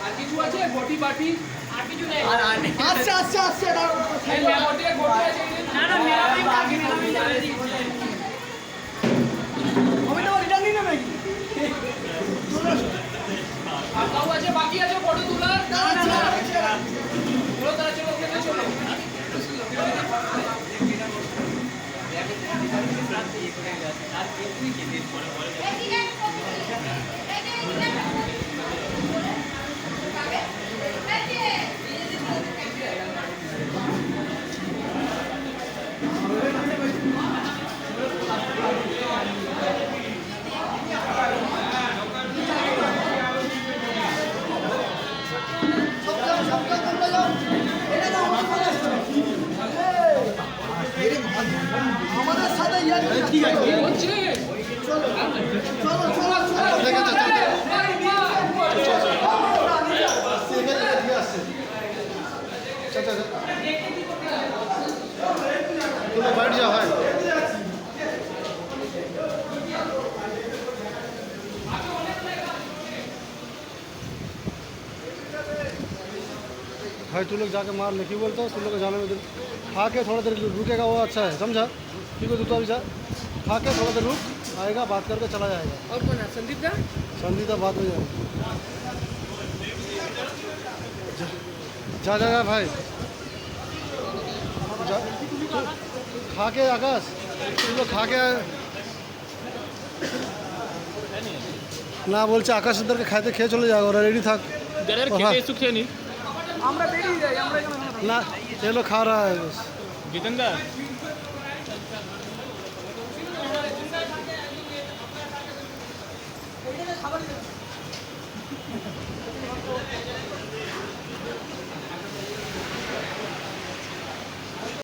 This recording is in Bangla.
আর কিছু আছে বটি বাটি আর কিছু নেই। আচ্ছা আচ্ছা আচ্ছা এই মেমোটি বটি আছে না না মেরা ভাই আগে মেরা ভাই জানে দি আমি তো রিটার্ন নিয়ে নেব নাকি আর কাউ আছে বাকি আছে ফটো তোলার না না না চলো তারা চলো ওখানে চলো আমাদের সাথে ইয়ার কি হচ্ছে চলো চলো চলো बैठ जाओ भाई भाई तू लोग जाके मार ले क्यों बोलता है तू लोग को जाने में खा के थोड़ा देर रुकेगा वो अच्छा है समझा ठीक है तू तो अभी जा खा के थोड़ा देर रुक आएगा बात करके चला जाएगा और कौन है संदीप दा संदीप का बात हो जाएगा जा जाएगा भाई जा खा के आकाश तुम लोग खा के না বলছে আকাশ ওদেরকে খাইতে খেয়ে চলে যাবে ওরা রেডি থাক যারা খেতে এসে খেয়ে নি আমরা বেরিয়ে যাই আমরা এখানে না চলো খা রা है बस জিতেন্দা খাবার